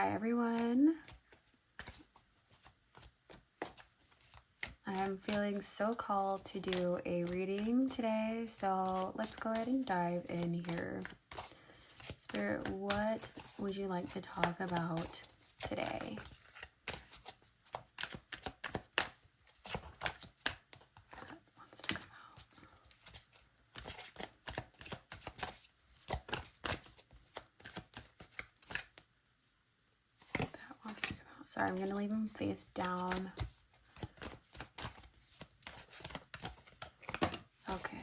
Hi everyone. I am feeling so called to do a reading today, so let's go ahead and dive in here. Spirit, what would you like to talk about today? Sorry, I'm going to leave him face down. Okay.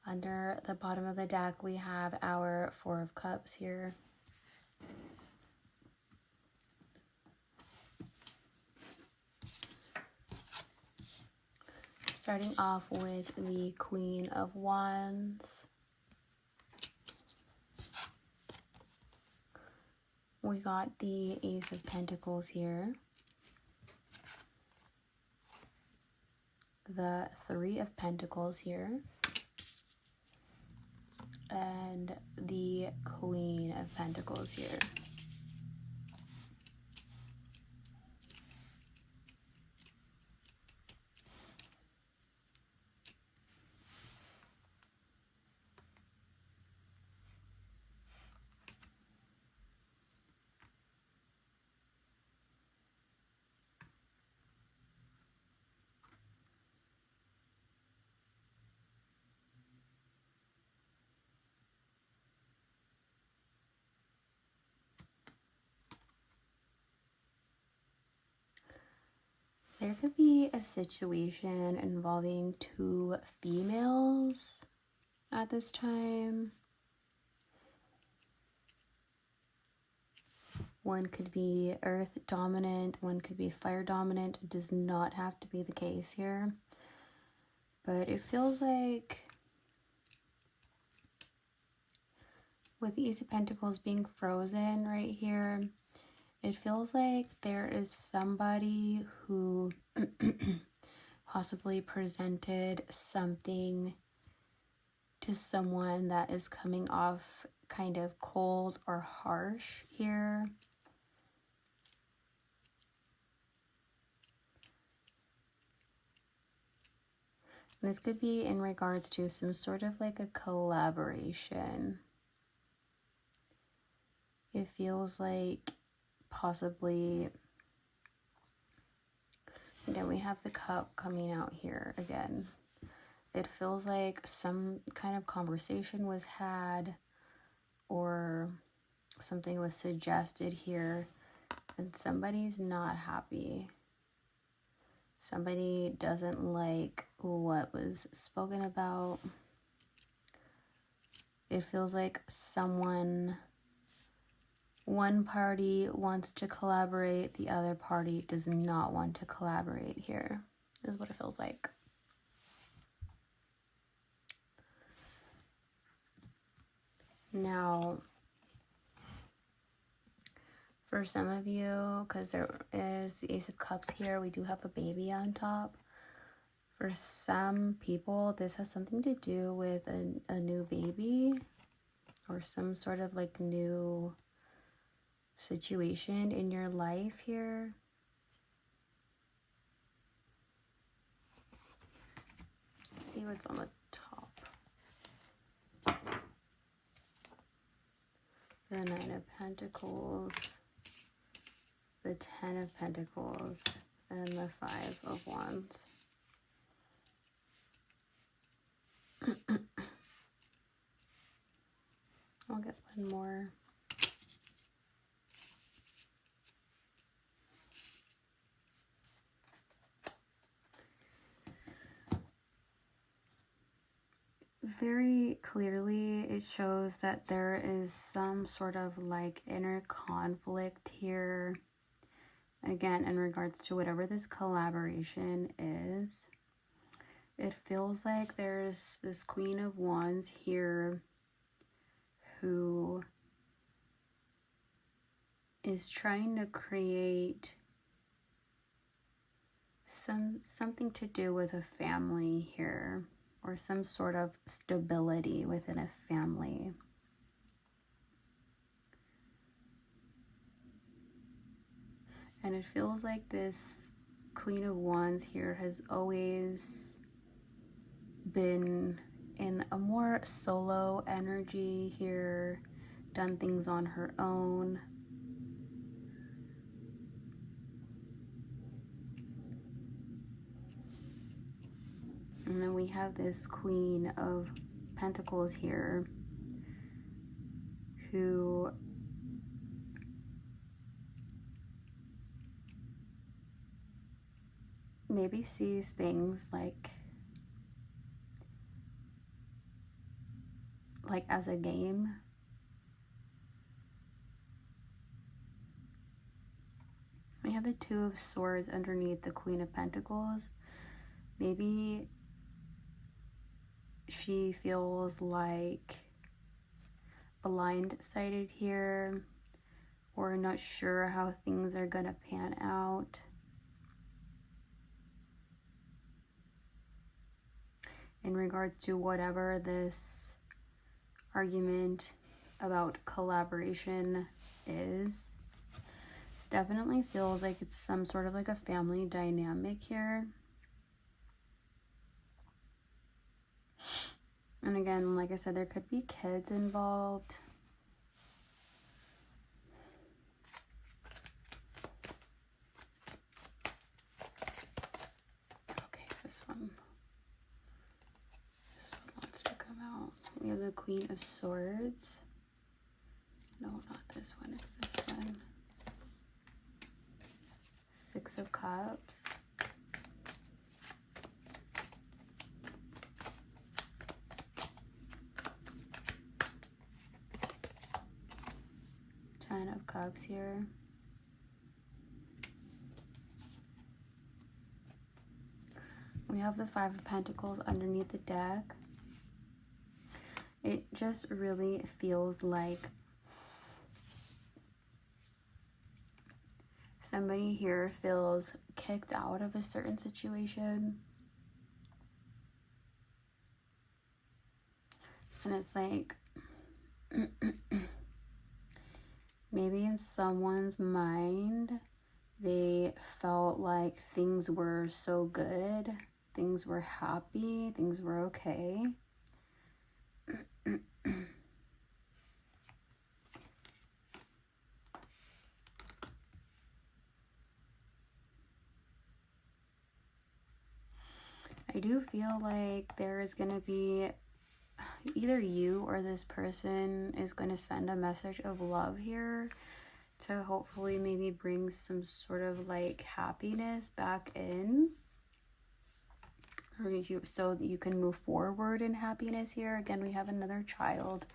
Under the bottom of the deck, we have our Four of Cups here. Starting off with the Queen of Wands. We got the Ace of Pentacles here. The Three of Pentacles here. And the Queen of Pentacles here. There could be a situation involving two females at this time. One could be earth dominant, one could be fire dominant. It does not have to be the case here. But it feels like with the Ace of Pentacles being frozen right here, it feels like there is somebody who possibly presented something to someone that is coming off kind of cold or harsh here. And this could be in regards to some sort of like a collaboration. It feels like possibly, then we have the Cup coming out here again. It feels like some kind of conversation was had or something was suggested here and somebody's not happy. Somebody doesn't like what was spoken about. It feels like one party wants to collaborate, the other party does not want to collaborate here, is what it feels like. Now, for some of you, because there is the Ace of Cups here, we do have a baby on top. For some people, this has something to do with a new baby or some sort of like new situation in your life here. Let's see what's on the top. The Nine of Pentacles, the Ten of Pentacles, and the Five of Wands. I'll get one more. Very clearly, it shows that there is some sort of like inner conflict here. Again, in regards to whatever this collaboration is. It feels like there's this Queen of Wands here who is trying to create something to do with a family here, or some sort of stability within a family. And it feels like this Queen of Wands here has always been in a more solo energy here, done things on her own. And then we have this Queen of Pentacles here who maybe sees things like as a game. We have the Two of Swords underneath the Queen of Pentacles. Maybe she feels like blindsided here, or not sure how things are gonna pan out. In regards to whatever this argument about collaboration is. This definitely feels like it's some sort of like a family dynamic here. And again, like I said, there could be kids involved. Okay, this one wants to come out. We have the Queen of Swords. No, not this one, it's this one. Six of Cups. Ten of Cups here. We have the Five of Pentacles underneath the deck. It just really feels like somebody here feels kicked out of a certain situation. And it's like maybe in someone's mind, they felt like things were so good, things were happy, things were okay. I do feel like there is going to be either you or this person is going to send a message of love here to hopefully maybe bring some sort of like happiness back in, or so that you can move forward in happiness here. Again, we have another child.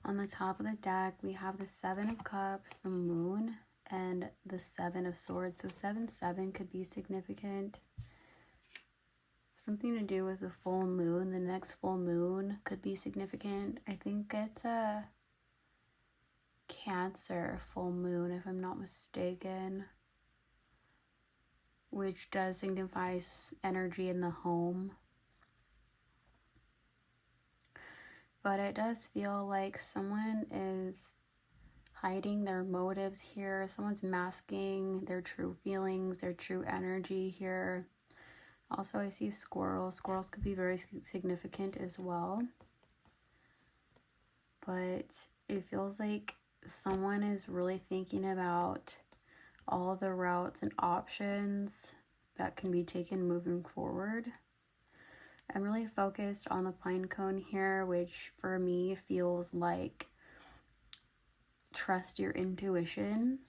On the top of the deck, we have the Seven of Cups, the Moon, and the Seven of Swords. So 7-7 could be significant. Something to do with the full moon. The next full moon could be significant. I think it's a Cancer full moon, if I'm not mistaken, which does signify energy in the home. But it does feel like someone is hiding their motives here. Someone's masking their true feelings, their true energy here. Also, I see squirrels. Squirrels could be very significant as well. But it feels like someone is really thinking about all the routes and options that can be taken moving forward. I'm really focused on the pine cone here, which for me feels like trust your intuition.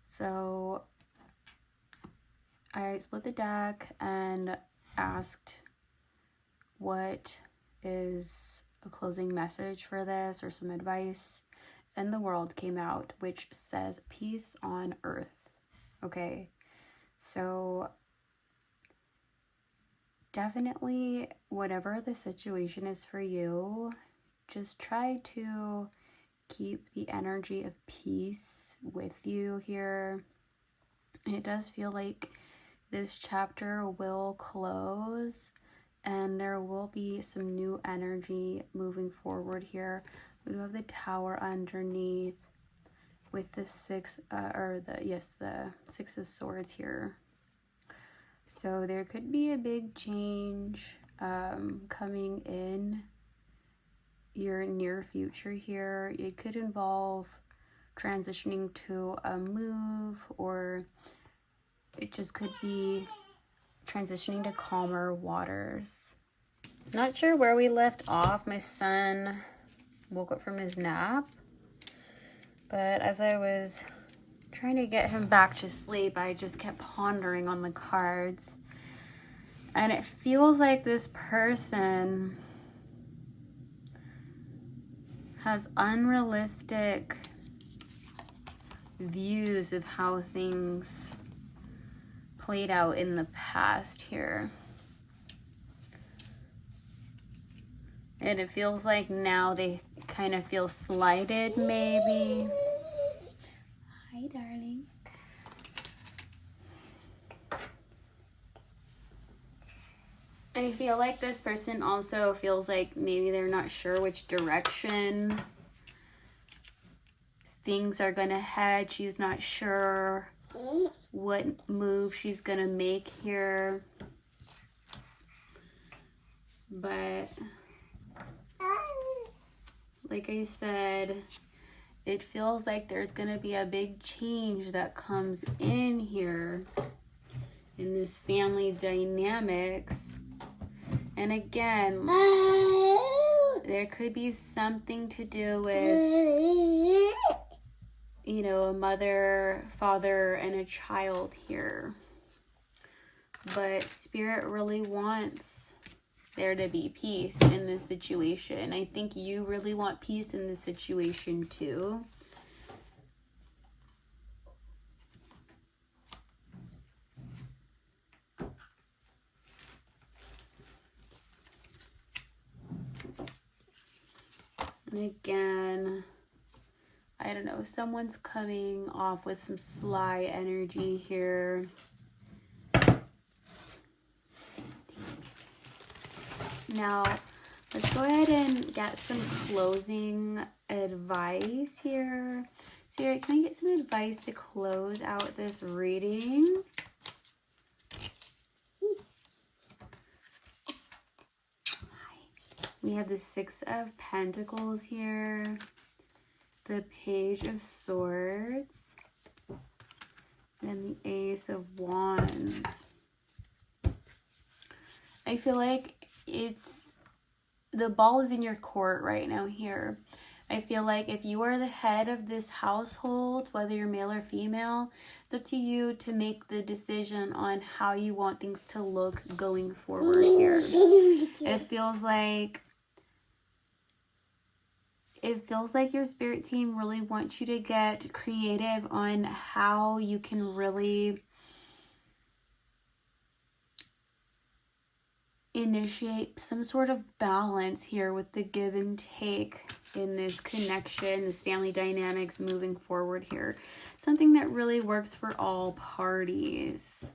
So I split the deck and asked what is a closing message for this or some advice. And the World came out, which says peace on earth. Okay, so definitely whatever the situation is for you, just try to keep the energy of peace with you here. It does feel like this chapter will close and there will be some new energy moving forward here. We do have the Tower underneath with the Six of Swords here. So there could be a big change coming in your near future here. It could involve transitioning to a move, or it just could be transitioning to calmer waters. Not sure where we left off. My son woke up from his nap, but as I was trying to get him back to sleep, I just kept pondering on the cards. And it feels like this person has unrealistic views of how things played out in the past here. And it feels like now they kind of feel slighted, maybe. Hi, darling. I feel like this person also feels like maybe they're not sure which direction things are gonna head. She's not sure what move she's gonna make here. But like I said, it feels like there's gonna be a big change that comes in here in this family dynamics. And again, there could be something to do with, you know, a mother, father, and a child here. But Spirit really wants there to be peace in this situation. I think you really want peace in this situation too. And again, I don't know, someone's coming off with some sly energy here. Now, let's go ahead and get some closing advice here. Spirit, can I get some advice to close out this reading? We have the Six of Pentacles here, the Page of Swords, and the Ace of Wands. I feel like the ball is in your court right now here. I feel like if you are the head of this household, whether you're male or female, it's up to you to make the decision on how you want things to look going forward here. It feels like your spirit team really wants you to get creative on how you can really initiate some sort of balance here with the give and take in this connection, this family dynamics moving forward here. Something that really works for all parties.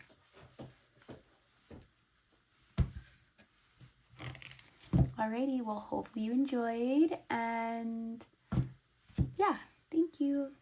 Alrighty, well, hopefully you enjoyed, and yeah, thank you.